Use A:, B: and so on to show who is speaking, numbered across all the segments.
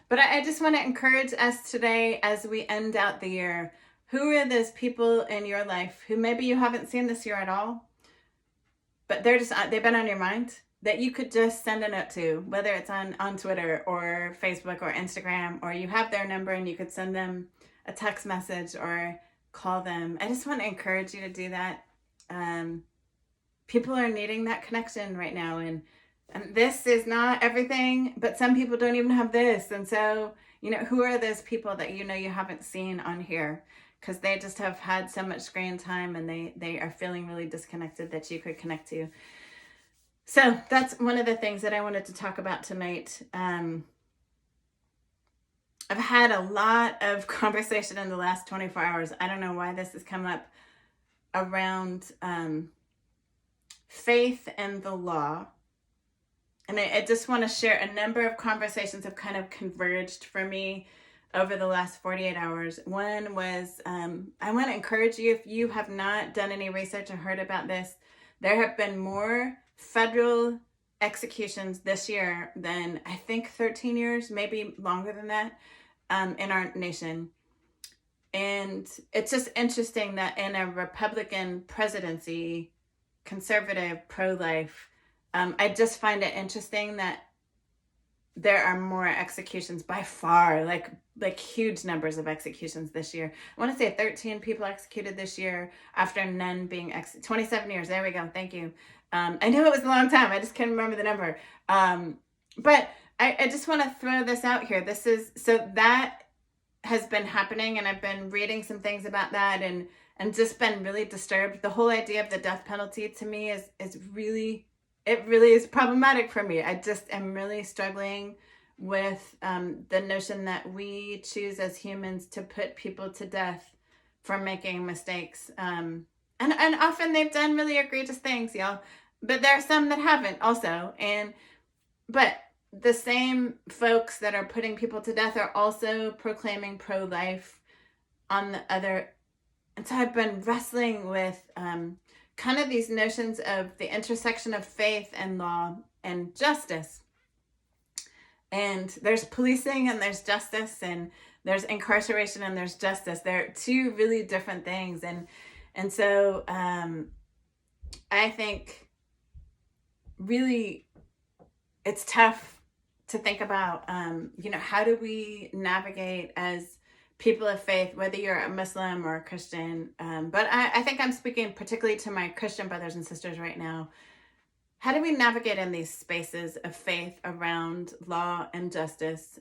A: But I just want to encourage us today as we end out the year. Who are those people in your life who maybe you haven't seen this year at all, but they've been on your mind that you could just send a note to, whether it's on Twitter or Facebook or Instagram, or you have their number and you could send them a text message or call them. I just want to encourage you to do that. People are needing that connection right now, and this is not everything, but some people don't even have this. And so, who are those people that you haven't seen on here because they just have had so much screen time and they are feeling really disconnected that you could connect to. So that's one of the things that I wanted to talk about tonight. I've had a lot of conversation in the last 24 hours. I don't know why this has come up around faith and the law. And I just want to share a number of conversations have kind of converged for me over the last 48 hours. One was, I want to encourage you, if you have not done any research or heard about this, there have been more federal executions this year than I think 13 years, maybe longer than that, in our nation. And it's just interesting that in a Republican presidency, conservative, pro-life, I just find it interesting that there are more executions by far, like huge numbers of executions this year. I want to say 13 people executed this year after none being 27 years. There we go. Thank you. I knew it was a long time. I just can't remember the number. But I just want to throw this out here. So that has been happening, and I've been reading some things about that and just been really disturbed. The whole idea of the death penalty to me is really, it really is problematic for me. I just am really struggling with the notion that we choose as humans to put people to death for making mistakes. And often they've done really egregious things, y'all. But there are some that haven't also. But the same folks that are putting people to death are also proclaiming pro-life on the other. And so I've been wrestling with kind of these notions of the intersection of faith and law and justice. And there's policing and there's justice, and there's incarceration and there's justice. They're two really different things. And so I think really it's tough to think about, how do we navigate as people of faith, whether you're a Muslim or a Christian. But I think I'm speaking particularly to my Christian brothers and sisters right now. How do we navigate in these spaces of faith around law and justice?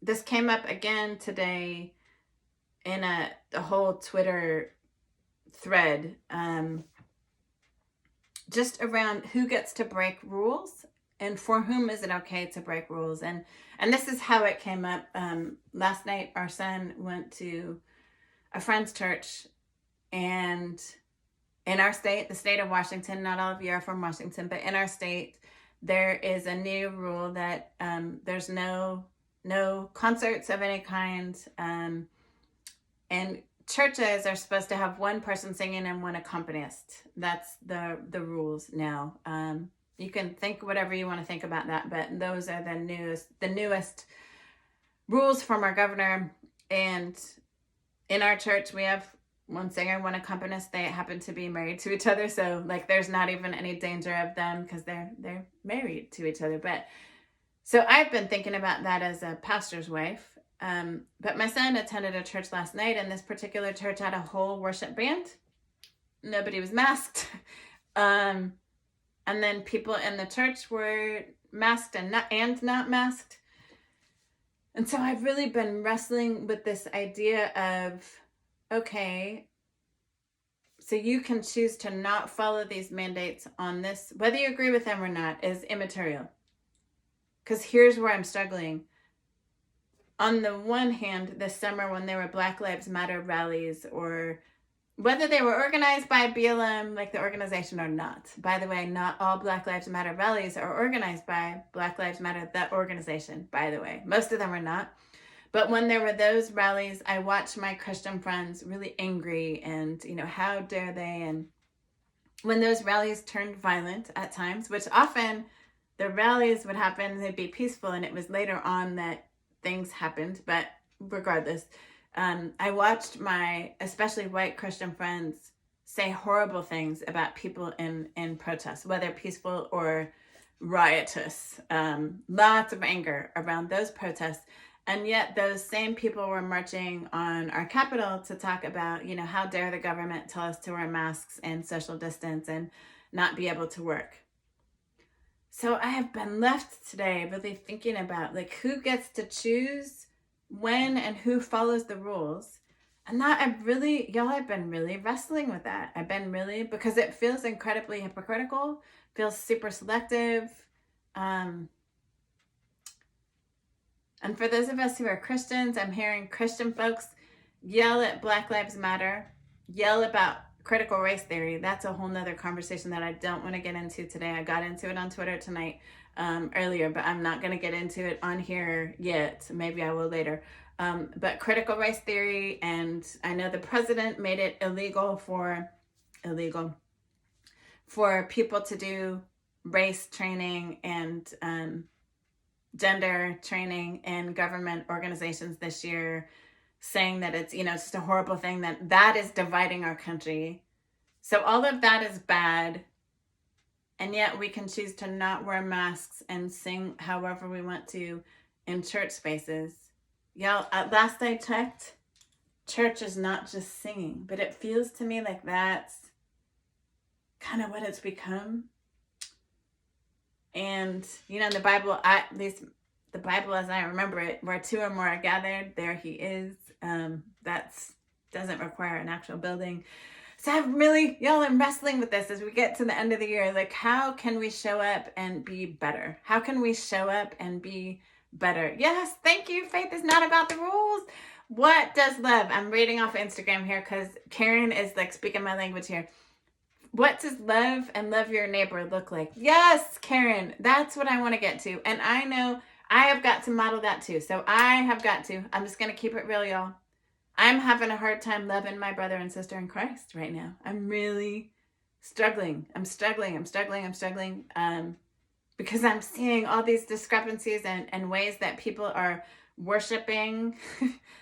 A: This came up again today in a whole Twitter thread, just around who gets to break rules and for whom is it okay to break rules. And this is how it came up. Last night, our son went to a friend's church, and in our state, the state of Washington, not all of you are from Washington, but in our state, there is a new rule that there's no concerts of any kind. And churches are supposed to have one person singing and one accompanist. That's the rules now. You can think whatever you want to think about that, but those are the newest rules from our governor. And in our church, we have one singer, one accompanist. They happen to be married to each other, so there's not even any danger of them because they're married to each other. But so I've been thinking about that as a pastor's wife. But my son attended a church last night, and this particular church had a whole worship band. Nobody was masked. And then people in the church were masked and not masked. And so I've really been wrestling with this idea of, okay, so you can choose to not follow these mandates on this, whether you agree with them or not, is immaterial. Because here's where I'm struggling. On the one hand, this summer when there were Black Lives Matter rallies, or whether they were organized by BLM, like the organization, or not. By the way, not all Black Lives Matter rallies are organized by Black Lives Matter, that organization, by the way. Most of them are not. But when there were those rallies, I watched my Christian friends really angry and, how dare they? And when those rallies turned violent at times, which often the rallies would happen, they'd be peaceful, and it was later on that things happened. But regardless, I watched my, especially white Christian friends, say horrible things about people in protests, whether peaceful or riotous. Lots of anger around those protests. And yet those same people were marching on our Capitol to talk about, how dare the government tell us to wear masks and social distance and not be able to work. So I have been left today really thinking about who gets to choose when and who follows the rules. And that I've been really wrestling with that. Because it feels incredibly hypocritical, feels super selective. And for those of us who are Christians, I'm hearing Christian folks yell at Black Lives Matter, yell about critical race theory. That's a whole nother conversation that I don't want to get into today. I got into it on Twitter tonight earlier, but I'm not going to get into it on here yet. Maybe I will later. But critical race theory, and I know the president made it illegal for people to do race training and gender training in government organizations this year, saying that it's, it's just a horrible thing, that is dividing our country. So all of that is bad. And yet we can choose to not wear masks and sing however we want to in church spaces. Y'all, at last I checked, church is not just singing, but it feels to me like that's kind of what it's become. And, the Bible, at least the Bible as I remember it, where two or more are gathered, there he is. That doesn't require an actual building. So I'm wrestling with this as we get to the end of the year. How can we show up and be better? How can we show up and be better? Yes, thank you. Faith is not about the rules. What does love? I'm reading off Instagram here because Karen is speaking my language here. What does love and love your neighbor look like? Yes, Karen, that's what I want to get to. And I know I have got to model that too. So I'm just going to keep it real, y'all. I'm having a hard time loving my brother and sister in Christ right now. I'm really struggling. I'm struggling because I'm seeing all these discrepancies and ways that people are worshiping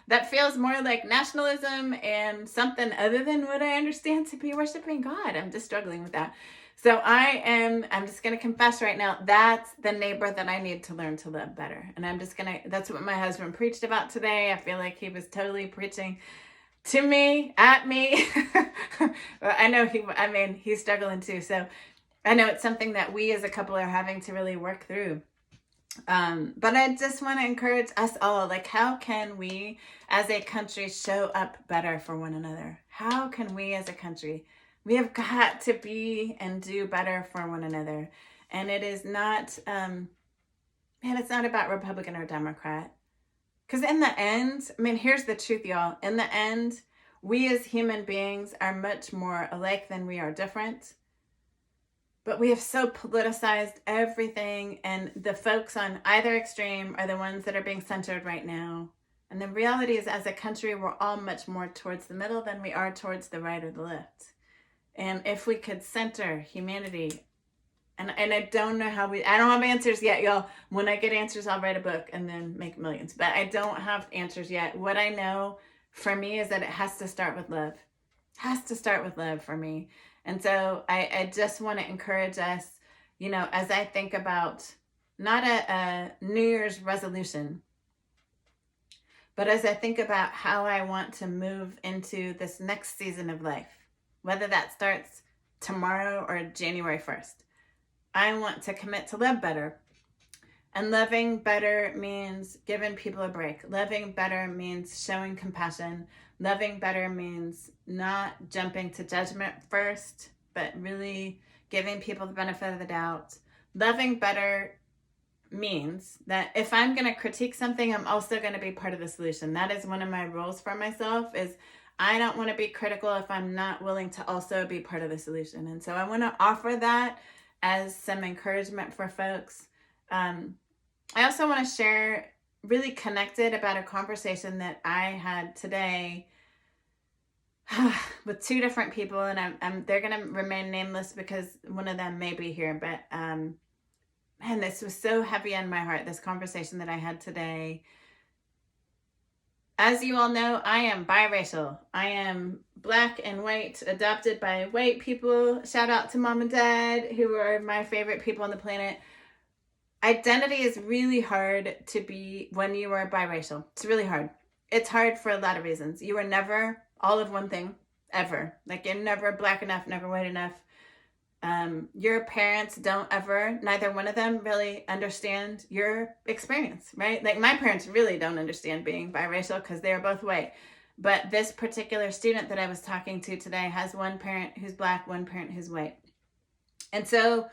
A: that feels more like nationalism and something other than what I understand to be worshiping God. I'm just struggling with that. So I'm just going to confess right now, that's the neighbor that I need to learn to love better. And that's what my husband preached about today. I feel like he was totally preaching to me, at me. I know he's struggling too. So I know it's something that we as a couple are having to really work through. But I just want to encourage us all, how can we as a country show up better for one another? How can we as a country? We have got to be and do better for one another. And it is not, it's not about Republican or Democrat. Because in the end, here's the truth, y'all. In the end, we as human beings are much more alike than we are different. But we have so politicized everything, and the folks on either extreme are the ones that are being centered right now. And the reality is, as a country, we're all much more towards the middle than we are towards the right or the left. And if we could center humanity, and I don't know how I don't have answers yet, y'all. When I get answers, I'll write a book and then make millions. But I don't have answers yet. What I know for me is that it has to start with love. It has to start with love for me. And so I just want to encourage us, as I think about not a New Year's resolution, but as I think about how I want to move into this next season of life, whether that starts tomorrow or January 1st, I want to commit to love better. And loving better means giving people a break. Loving better means showing compassion. Loving better means not jumping to judgment first, but really giving people the benefit of the doubt. Loving better means that if I'm going to critique something, I'm also going to be part of the solution. That is one of my rules for myself, is I don't want to be critical if I'm not willing to also be part of the solution. And so I want to offer that as some encouragement for folks. I also want to share, really connected, about a conversation that I had today with two different people, and they're going to remain nameless because one of them may be here, but man, this was so heavy on my heart, this conversation that I had today. As you all know, I am biracial. I am Black and white, adopted by white people. Shout out to mom and dad, who are my favorite people on the planet. Identity is really hard to be when you are biracial. It's really hard. It's hard for a lot of reasons. You are never all of one thing, ever. Like, you're never Black enough, never white enough. Your parents don't ever, neither one of them really understand your experience, right? Like, my parents really don't understand being biracial because they're both white. But this particular student that I was talking to today has one parent who's Black, one parent who's white. And so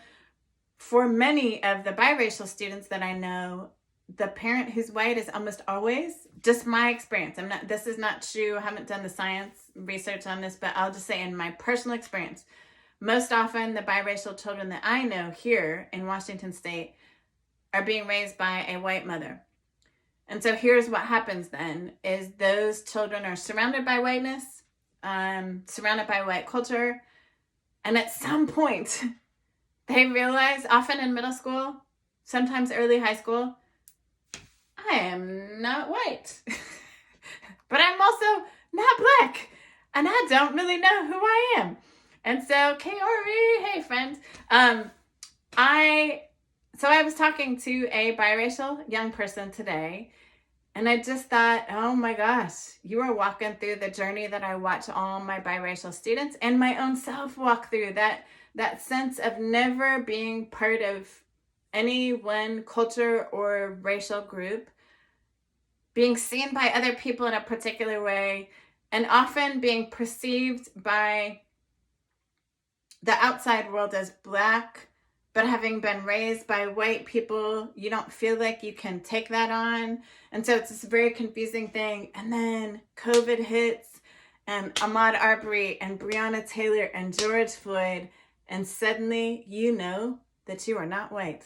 A: for many of the biracial students that I know, the parent who's white is almost always, just my experience. This is not true. I haven't done the science research on this, but I'll just say in my personal experience, most often the biracial children that I know here in Washington State are being raised by a white mother. And so here's what happens then, is those children are surrounded by whiteness, surrounded by white culture, and at some point, they realize, often in middle school, sometimes early high school, I am not white, but I'm also not Black, and I don't really know who I am. And so, Kaori, hey friends, I was talking to a biracial young person today, and I just thought, oh my gosh, you are walking through the journey that I watch all my biracial students and my own self walk through, that sense of never being part of any one culture or racial group, being seen by other people in a particular way, and often being perceived by the outside world as Black, but having been raised by white people, you don't feel like you can take that on. And so it's this very confusing thing. And then COVID hits, and Ahmaud Arbery and Breonna Taylor and George Floyd, and suddenly you know that you are not white.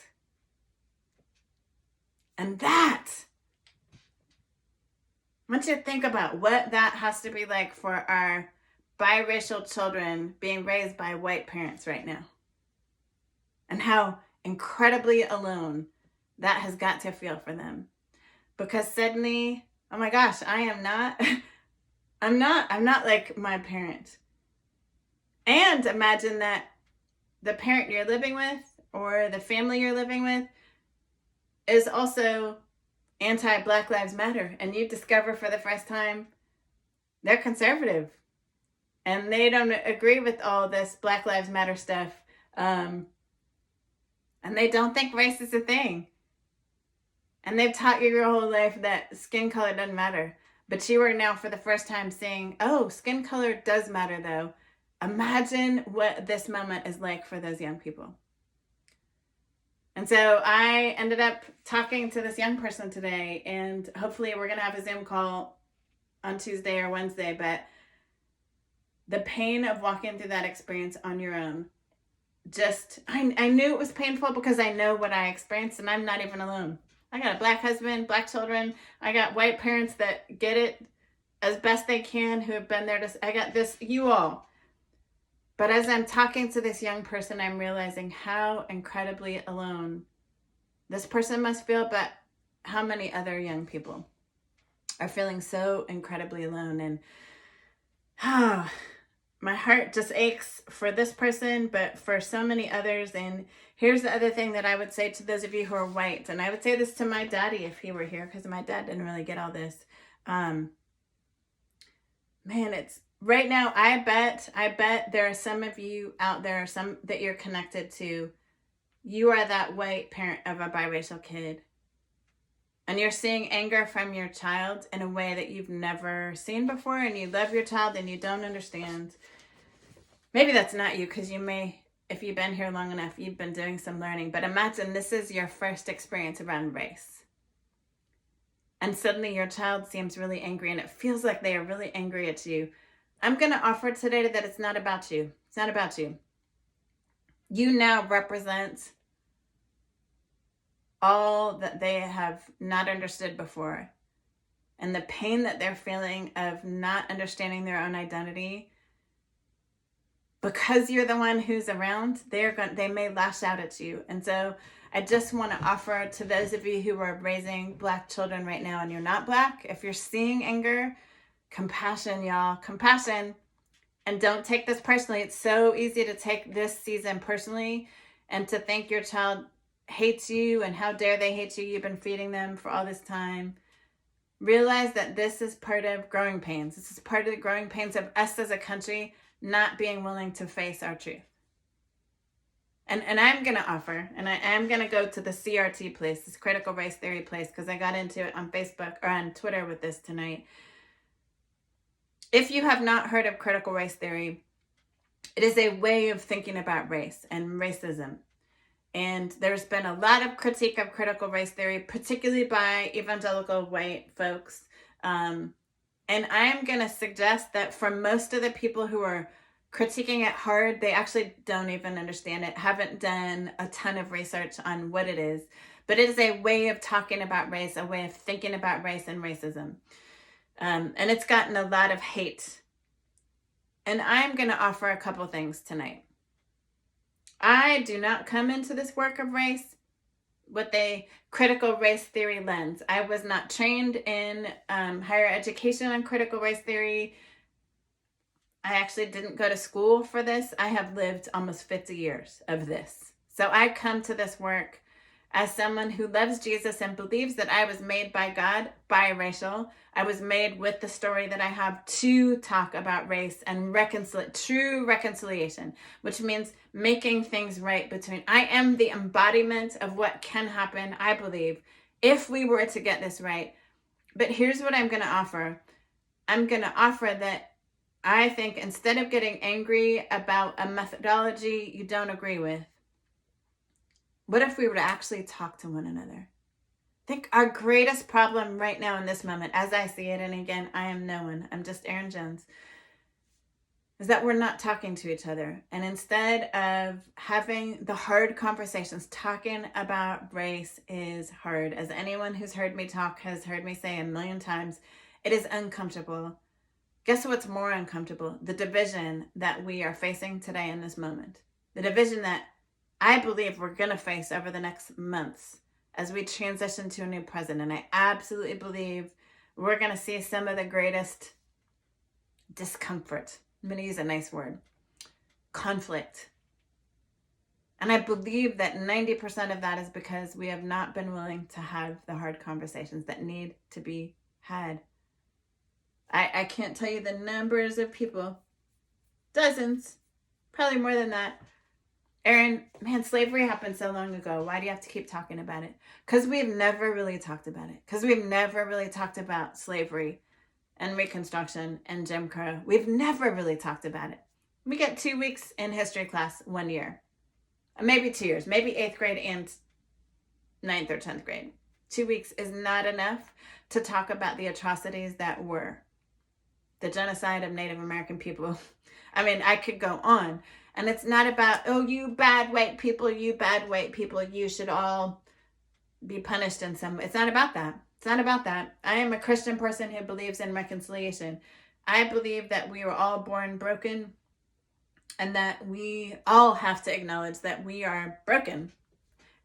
A: And that, I want you to think about what that has to be like for our biracial children being raised by white parents right now. And how incredibly alone that has got to feel for them. Because suddenly, oh my gosh, I'm not like my parent. And imagine that the parent you're living with or the family you're living with is also anti-Black Lives Matter. And you discover for the first time they're conservative. And they don't agree with all this Black Lives Matter stuff. And they don't think race is a thing. And they've taught you your whole life that skin color doesn't matter. But you are now for the first time saying, oh, skin color does matter though. Imagine what this moment is like for those young people. And so I ended up talking to this young person today, and hopefully we're going to have a Zoom call on Tuesday or Wednesday, but the pain of walking through that experience on your own, I knew it was painful because I know what I experienced, and I'm not even alone. I got a Black husband, Black children. I got white parents that get it as best they can, who have been there. I got this, you all. But as I'm talking to this young person, I'm realizing how incredibly alone this person must feel, but how many other young people are feeling so incredibly alone. And my heart just aches for this person, but for so many others. And here's the other thing that I would say to those of you who are white, and I would say this to my daddy if he were here, because my dad didn't really get all this. Man, it's right now, I bet there are some of you out there, some that you're connected to. You are that white parent of a biracial kid. And you're seeing anger from your child in a way that you've never seen before, and you love your child and you don't understand. Maybe that's not you, because you may, if you've been here long enough, you've been doing some learning. But imagine this is your first experience around race. And suddenly your child seems really angry, and it feels like they are really angry at you. I'm going to offer today that it's not about you. It's not about you. You now represent all that they have not understood before. And the pain that they're feeling of not understanding their own identity. Because you're the one who's around, they may lash out at you. And so I just want to offer to those of you who are raising Black children right now and you're not Black, if you're seeing anger, compassion, y'all, compassion. And don't take this personally. It's so easy to take this season personally and to think your child hates you and how dare they hate you. You've been feeding them for all this time. Realize that this is part of growing pains. This is part of the growing pains of us as a country not being willing to face our truth. And I'm going to offer, and I am going to go to the CRT place, this critical race theory place, because I got into it on Facebook or on Twitter with this tonight. If you have not heard of critical race theory, it is a way of thinking about race and racism. And there's been a lot of critique of critical race theory, particularly by evangelical white folks. And I'm going to suggest that for most of the people who are critiquing it hard, they actually don't even understand it, haven't done a ton of research on what it is. But it is a way of talking about race, a way of thinking about race and racism. And it's gotten a lot of hate. And I'm going to offer a couple things tonight. I do not come into this work of race with a critical race theory lens. I was not trained in higher education on critical race theory. I actually didn't go to school for this. I have lived almost 50 years of this. So I come to this work as someone who loves Jesus and believes that I was made by God, biracial. I was made with the story that I have to talk about race and true reconciliation, which means making things right between. I am the embodiment of what can happen, I believe, if we were to get this right. But here's what I'm going to offer. I'm going to offer that I think instead of getting angry about a methodology you don't agree with, what if we were to actually talk to one another? I think our greatest problem right now in this moment, as I see it, and again, I am no one, I'm just Erin Jones, is that we're not talking to each other. And instead of having the hard conversations, talking about race is hard. As anyone who's heard me talk has heard me say a million times, it is uncomfortable. Guess what's more uncomfortable? The division that we are facing today in this moment. The division that I believe we're going to face over the next months as we transition to a new president. I absolutely believe we're going to see some of the greatest discomfort. I'm going to use a nice word. Conflict. And I believe that 90% of that is because we have not been willing to have the hard conversations that need to be had. I can't tell you the numbers of people, dozens, probably more than that. Erin, man, slavery happened so long ago. Why do you have to keep talking about it? Because we've never really talked about it. Because we've never really talked about slavery and Reconstruction and Jim Crow. We've never really talked about it. We get 2 weeks in history class 1 year. Maybe 2 years. Maybe 8th grade and 9th or 10th grade. 2 weeks is not enough to talk about the atrocities that were. The genocide of Native American people. I mean, I could go on. And it's not about, oh, you bad white people, you should all be punished in some way. It's not about that. It's not about that. I am a Christian person who believes in reconciliation. I believe that we were all born broken and that we all have to acknowledge that we are broken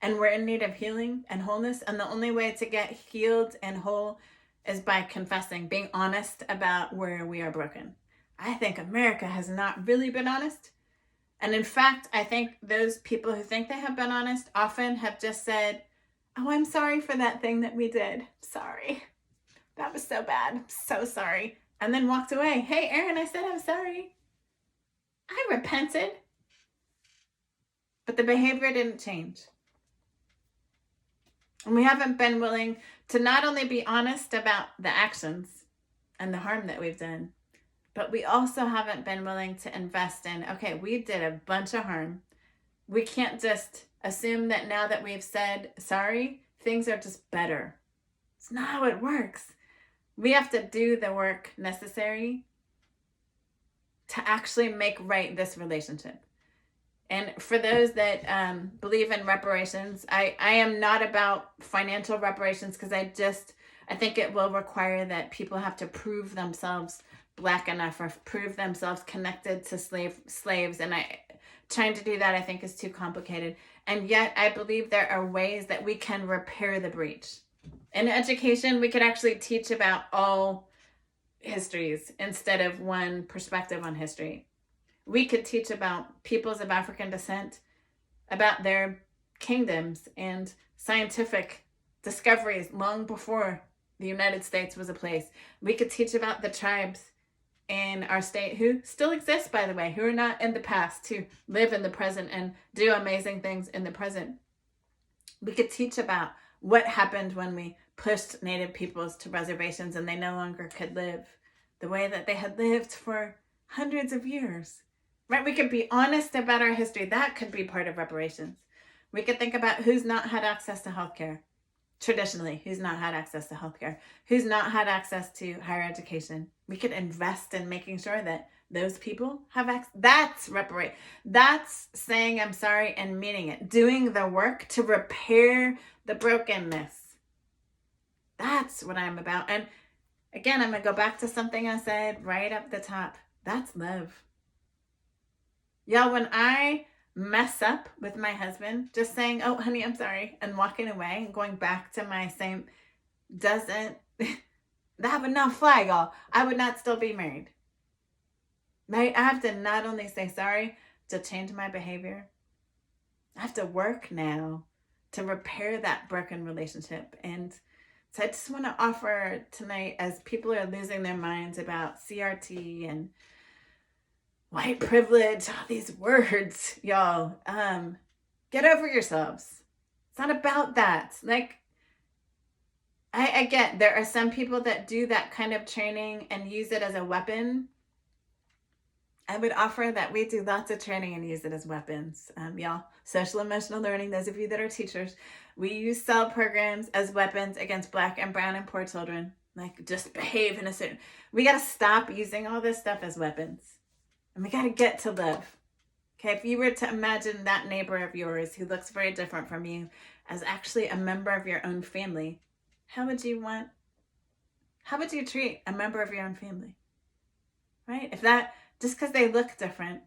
A: and we're in need of healing and wholeness. And the only way to get healed and whole is by confessing, being honest about where we are broken. I think America has not really been honest. And in fact, I think those people who think they have been honest often have just said, oh, I'm sorry for that thing that we did. Sorry. That was so bad. I'm so sorry. And then walked away. Hey, Erin, I said I'm sorry. I repented. But the behavior didn't change. And we haven't been willing to not only be honest about the actions and the harm that we've done, but we also haven't been willing to invest in, okay, we did a bunch of harm. We can't just assume that now that we've said sorry, things are just better. It's not how it works. We have to do the work necessary to actually make right this relationship. And for those that believe in reparations, I am not about financial reparations because I think it will require that people have to prove themselves Black enough or prove themselves connected to slaves. And trying to do that, I think, is too complicated. And yet, I believe there are ways that we can repair the breach. In education, we could actually teach about all histories instead of one perspective on history. We could teach about peoples of African descent, about their kingdoms and scientific discoveries long before the United States was a place. We could teach about the tribes in our state who still exist, by the way, who are not in the past, to live in the present and do amazing things in the present. We could teach about what happened when we pushed Native peoples to reservations and they no longer could live the way that they had lived for hundreds of years. Right? We could be honest about our history. That could be part of reparations. We could think about who's not had access to healthcare. Traditionally, who's not had access to healthcare, who's not had access to higher education. We could invest in making sure that those people have access. That's reparate. That's saying I'm sorry and meaning it. Doing the work to repair the brokenness. That's what I'm about. And again, I'm going to go back to something I said right up the top. That's love. Y'all, when I mess up with my husband, just saying, oh, honey, I'm sorry, and walking away and going back to my same doesn't, that would not fly, y'all. I would not still be married. Right? I have to not only say sorry to change my behavior, I have to work now to repair that broken relationship. And so I just want to offer tonight, as people are losing their minds about CRT and white privilege, all these words, y'all, get over yourselves. It's not about that. Like, I get there are some people that do that kind of training and use it as a weapon. I would offer that we do lots of training and use it as weapons. Y'all, social emotional learning, those of you that are teachers, we use CEL programs as weapons against Black and brown and poor children. Like, just behave in a certain, we got to stop using all this stuff as weapons. And we got to get to love. Okay, if you were to imagine that neighbor of yours who looks very different from you as actually a member of your own family, how would you treat a member of your own family? Right? If that, just because they look different,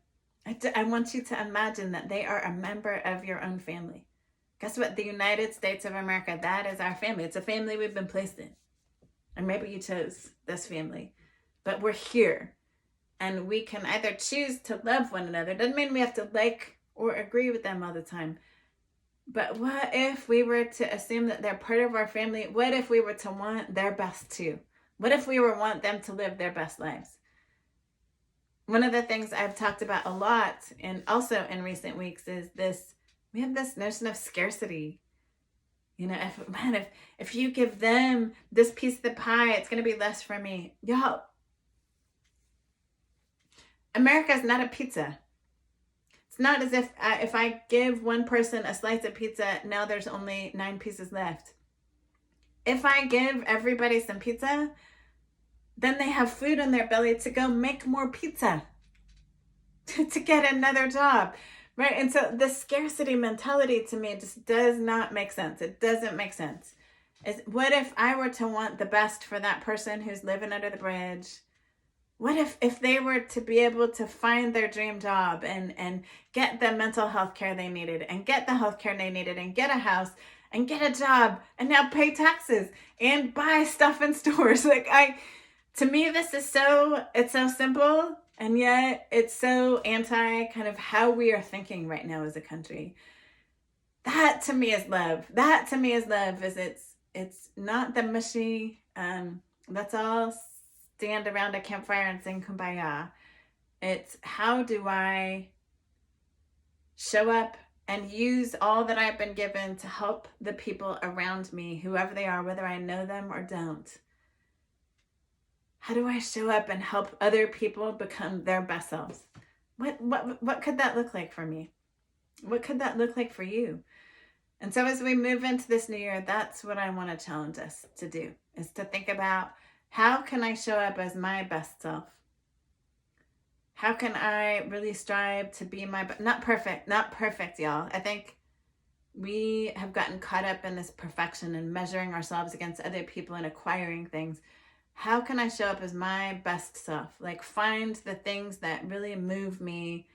A: I want you to imagine that they are a member of your own family. Guess what? The United States of America, that is our family. It's a family we've been placed in. And maybe you chose this family, but we're here. And we can either choose to love one another. Doesn't mean we have to like or agree with them all the time. But what if we were to assume that they're part of our family? What if we were to want their best too? What if we were want them to live their best lives? One of the things I've talked about a lot, and also in recent weeks, is this, we have this notion of scarcity. You know, if you give them this piece of the pie, it's going to be less for me. Y'all, America is not a pizza. It's not as if I give one person a slice of pizza, now there's only 9 pieces left. If I give everybody some pizza, then they have food in their belly to go make more pizza, to get another job, right? And so the scarcity mentality to me just does not make sense. It doesn't make sense. What if I were to want the best for that person who's living under the bridge? What if they were to be able to find their dream job and get the mental health care they needed and get the health care they needed and get a house and get a job and now pay taxes and buy stuff in stores? Like, to me, it's so simple, and yet it's so anti kind of how we are thinking right now as a country. That to me is love. That to me is love. It's not the mushy, let's all stand around a campfire and sing Kumbaya. It's how do I show up and use all that I've been given to help the people around me, whoever they are, whether I know them or don't. How do I show up and help other people become their best selves? What could that look like for me? What could that look like for you? And so as we move into this new year, that's what I want to challenge us to do, is to think about, how can I show up as my best self? How can I really strive to be not perfect, y'all. I think we have gotten caught up in this perfection and measuring ourselves against other people and acquiring things. How can I show up as my best self? Like, find the things that really move me,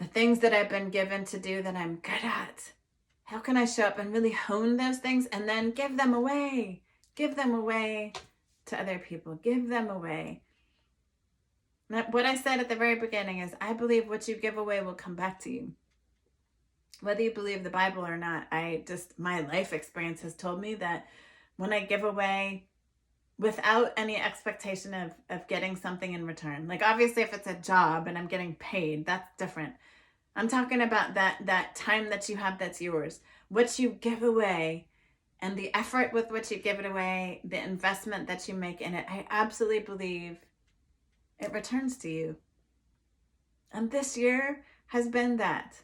A: the things that I've been given to do that I'm good at. How can I show up and really hone those things and then give them away? Give them away to other people. Give them away. What I said at the very beginning is, I believe what you give away will come back to you. Whether you believe the Bible or not, my life experience has told me that when I give away without any expectation of getting something in return, like obviously if it's a job and I'm getting paid, that's different. I'm talking about that time that you have that's yours, what you give away, and the effort with which you give it away, the investment that you make in it. I absolutely believe it returns to you. And this year has been that.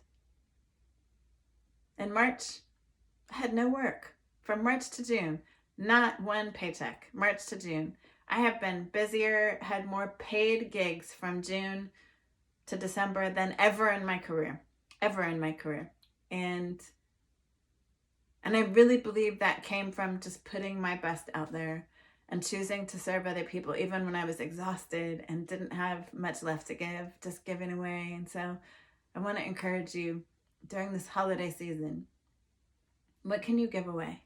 A: In March, I had no work. From March to June, not one paycheck. March to June. I have been busier, had more paid gigs from June to December than ever in my career. And I really believe that came from just putting my best out there and choosing to serve other people, even when I was exhausted and didn't have much left to give, just giving away. And so I want to encourage you during this holiday season, what can you give away?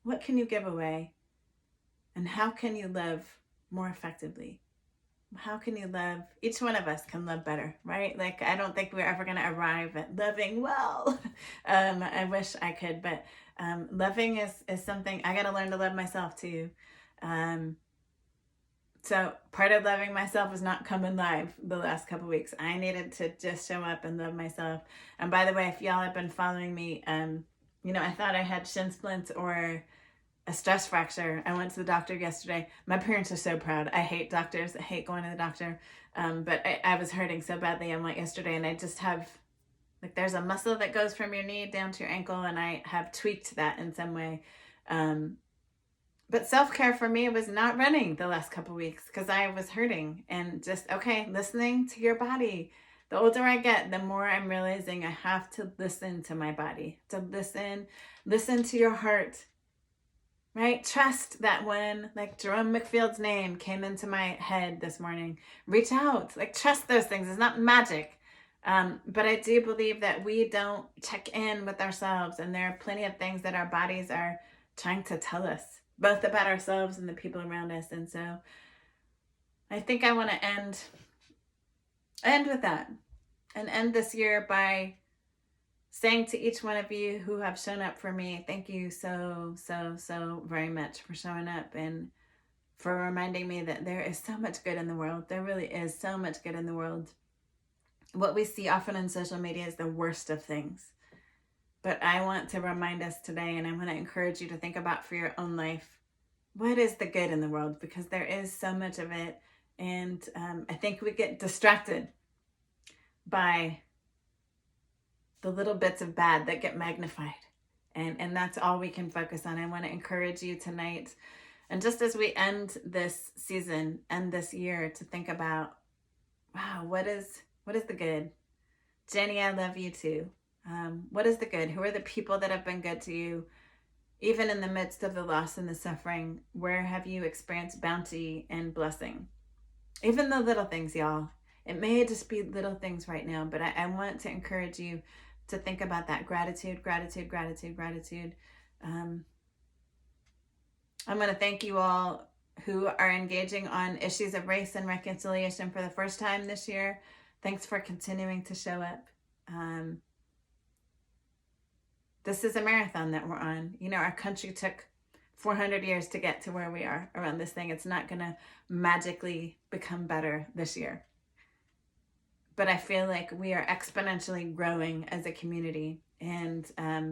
A: What can you give away? And how can you love more effectively? How can you love? Each one of us can love better, right? Like, I don't think we're ever going to arrive at loving well. I wish I could, but loving is something I got to learn to love myself too. So part of loving myself is not coming live the last couple weeks. I needed to just show up and love myself. And by the way, if y'all have been following me, I thought I had shin splints or a stress fracture. I went to the doctor yesterday. My parents are so proud. I hate doctors. I hate going to the doctor. But I was hurting so badly. I went yesterday and I just have, like, there's a muscle that goes from your knee down to your ankle, and I have tweaked that in some way. But self-care for me was not running the last couple weeks because I was hurting, and just, listening to your body. The older I get, the more I'm realizing I have to listen to my body, to listen to your heart. Right? Trust that when, like, Jerome McField's name came into my head this morning, reach out, like, trust those things. It's not magic. But I do believe that we don't check in with ourselves, and there are plenty of things that our bodies are trying to tell us, both about ourselves and the people around us. And so I think I want to end with that, and end this year by saying to each one of you who have shown up for me, thank you so very much for showing up and for reminding me that there is so much good in the world. There really is so much good in the world. What we see often on social media is the worst of things. But I want to remind us today, and I want to encourage you to think about for your own life, what is the good in the world? Because there is so much of it. And I think we get distracted by the little bits of bad that get magnified. And that's all we can focus on. I want to encourage you tonight, and just as we end this season and this year, to think about, wow, what is the good? Jenny, I love you too. What is the good? Who are the people that have been good to you? Even in the midst of the loss and the suffering, where have you experienced bounty and blessing? Even the little things, y'all. It may just be little things right now, but I want to encourage you to think about that. Gratitude. I'm going to thank you all who are engaging on issues of race and reconciliation for the first time this year. Thanks for continuing to show up. This is a marathon that we're on. Our country took 400 years to get to where we are around this thing. It's not going to magically become better this year. But I feel like we are exponentially growing as a community, and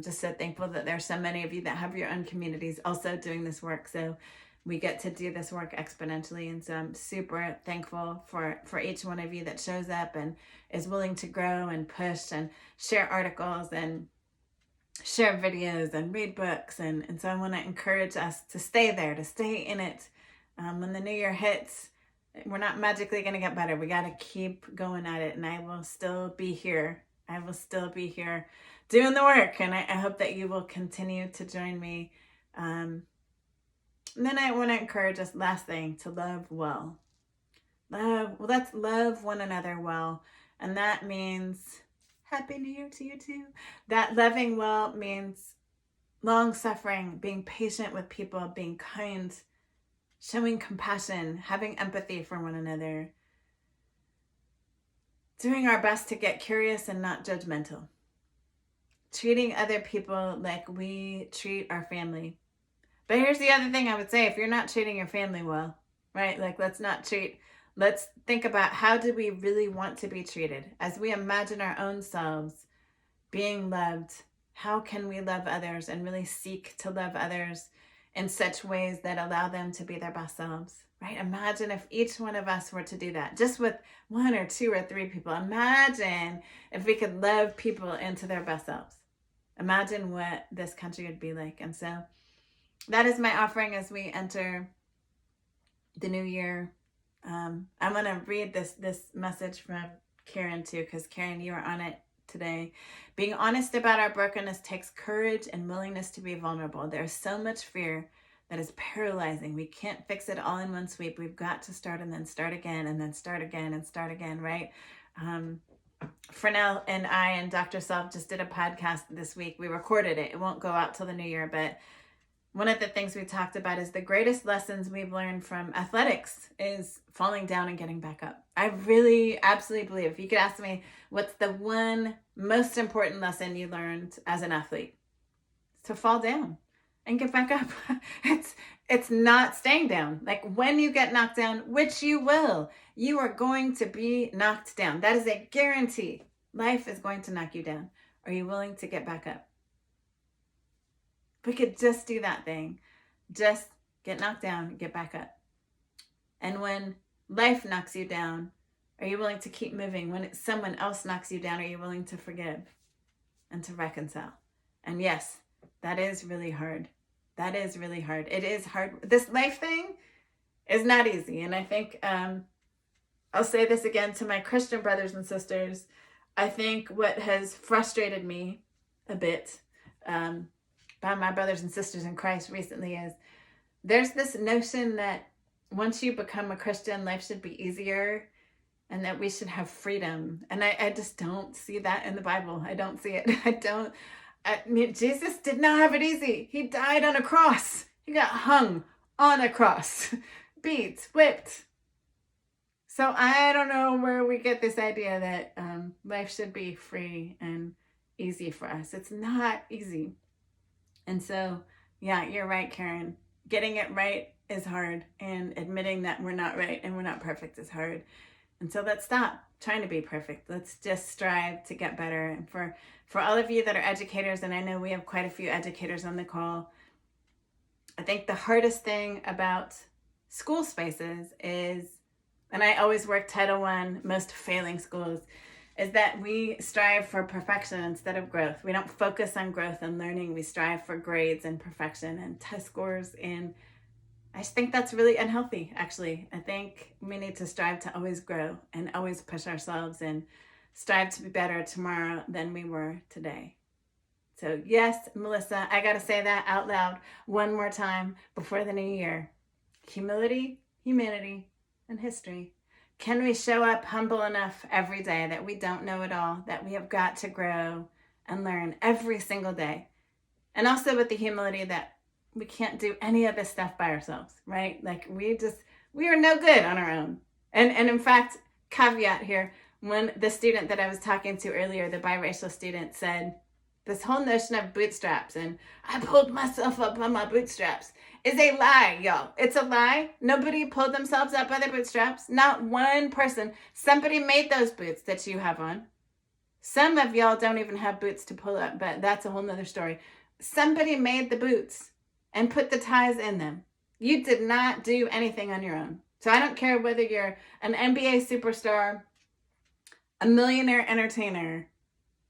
A: just so thankful that there's so many of you that have your own communities also doing this work. So we get to do this work exponentially. And so I'm super thankful for each one of you that shows up and is willing to grow and push and share articles and share videos and read books. And so I want to encourage us to stay there, to stay in it. When the new year hits, we're not magically going to get better. We got to keep going at it. And I will still be here. Doing the work. And I hope that you will continue to join me. And then I want to encourage us, last thing, to love well. Let's love one another well. And that means Happy New Year to you too. That loving well means long suffering, being patient with people, being kind, showing compassion, having empathy for one another, doing our best to get curious and not judgmental, treating other people like we treat our family. But here's the other thing I would say: if you're not treating your family well, right? Like, let's think about, how do we really want to be treated? As we imagine our own selves being loved, how can we love others and really seek to love others in such ways that allow them to be their best selves, right? Imagine if each one of us were to do that, just with one or two or three people. Imagine if we could love people into their best selves. Imagine what this country would be like. And so that is my offering as we enter the new year. I'm going to read this message from Karen too, because Karen, you are on it today. Being honest about our brokenness takes courage and willingness to be vulnerable. There's so much fear that is paralyzing. We can't fix it all in one sweep. We've got to start and then start again and then start again and start again, right? Fresnel and I and Dr. Self just did a podcast this week. We recorded it. It won't go out till the new year, but one of the things we talked about is the greatest lessons we've learned from athletics is falling down and getting back up. I really absolutely believe, if you could ask me, what's the one most important lesson you learned as an athlete? It's to fall down and get back up. It's not staying down. Like, when you get knocked down, which you will, you are going to be knocked down. That is a guarantee. Life is going to knock you down. Are you willing to get back up? We could just do that thing. Just get knocked down, get back up. And when life knocks you down, are you willing to keep moving? When someone else knocks you down, are you willing to forgive and to reconcile? And yes, that is really hard. That is really hard. It is hard. This life thing is not easy. And I think I'll say this again to my Christian brothers and sisters. I think what has frustrated me a bit by my brothers and sisters in Christ recently is there's this notion that once you become a Christian, life should be easier and that we should have freedom. And I just don't see that in the Bible. I don't see it. I mean, Jesus did not have it easy. He died on a cross. He got hung on a cross, beat, whipped. So I don't know where we get this idea that life should be free and easy for us. It's not easy. And so, yeah, you're right, Karen. Getting it right is hard, and admitting that we're not right and we're not perfect is hard. And so let's stop trying to be perfect. Let's just strive to get better. And for all of you that are educators, and I know we have quite a few educators on the call, I think the hardest thing about school spaces is, and I always work Title I, most failing schools, is that we strive for perfection instead of growth. We don't focus on growth and learning. We strive for grades and perfection and test scores. And I just think that's really unhealthy, actually. I think we need to strive to always grow and always push ourselves and strive to be better tomorrow than we were today. So yes, Melissa, I got to say that out loud one more time before the new year. Humility, humanity, and history. Can we show up humble enough every day that we don't know it all, that we have got to grow and learn every single day? And also with the humility that we can't do any of this stuff by ourselves, right? Like we are no good on our own. And in fact, caveat here, when the student that I was talking to earlier, the biracial student, said this whole notion of bootstraps and I pulled myself up on my bootstraps is a lie, y'all. It's a lie. Nobody pulled themselves up by their bootstraps. Not one person. Somebody made those boots that you have on. Some of y'all don't even have boots to pull up, but that's a whole nother story. Somebody made the boots and put the ties in them. You did not do anything on your own. So I don't care whether you're an NBA superstar, a millionaire entertainer.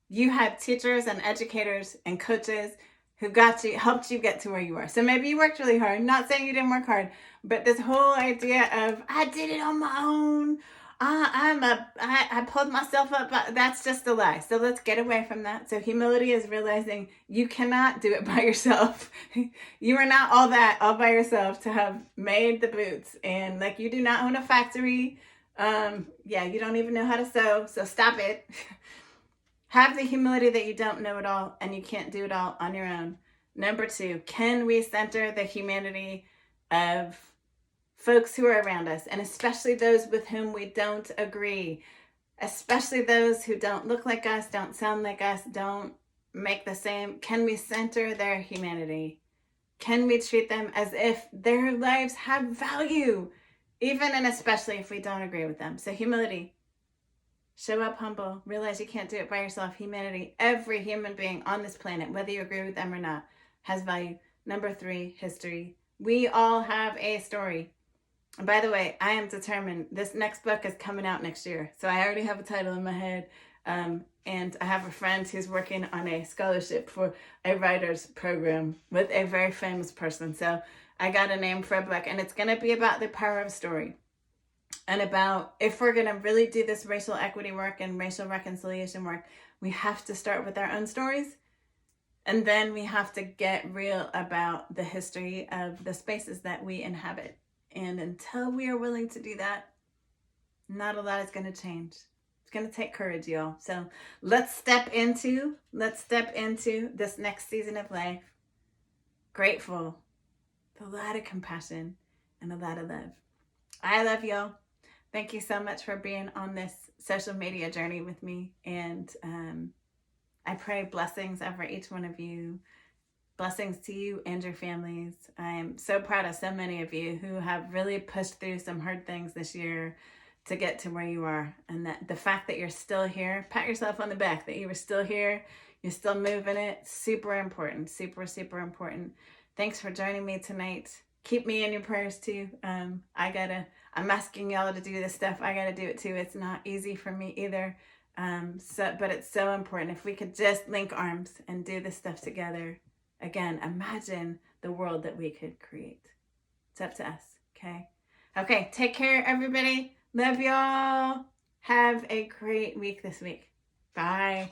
A: You had teachers and educators and coaches who helped you get to where you are. So maybe you worked really hard. Not saying you didn't work hard, but this whole idea of I did it on my own. I pulled myself up. That's just a lie. So let's get away from that. So humility is realizing you cannot do it by yourself. You are not all by yourself to have made the boots. And like, you do not own a factory. Yeah, you don't even know how to sew, so stop it. Have the humility that you don't know it all and you can't do it all on your own. Number 2, can we center the humanity of folks who are around us, and especially those with whom we don't agree, especially those who don't look like us, don't sound like us, don't make the same. Can we center their humanity? Can we treat them as if their lives have value, even and especially if we don't agree with them? So humility. Show up humble. Realize you can't do it by yourself. Humanity. Every human being on this planet, whether you agree with them or not, has value. Number 3, history. We all have a story. And by the way, I am determined. This next book is coming out next year. So I already have a title in my head. And I have a friend who's working on a scholarship for a writer's program with a very famous person. So I got a name for a book, and it's going to be about the power of story. And about, if we're going to really do this racial equity work and racial reconciliation work, we have to start with our own stories. And then we have to get real about the history of the spaces that we inhabit. And until we are willing to do that, not a lot is going to change. It's going to take courage, y'all. So let's step into this next season of life grateful, with a lot of compassion and a lot of love. I love y'all. Thank you so much for being on this social media journey with me. And I pray blessings over each one of you. Blessings to you and your families. I am so proud of so many of you who have really pushed through some hard things this year to get to where you are. And that the fact that you're still here, pat yourself on the back that you were still here, you're still moving it. Super important. Super, super important. Thanks for joining me tonight. Keep me in your prayers too. I'm asking y'all to do this stuff. I gotta do it too. It's not easy for me either. But it's so important. If we could just link arms and do this stuff together, again, imagine the world that we could create. It's up to us, okay? Okay, take care, everybody. Love y'all. Have a great week this week. Bye.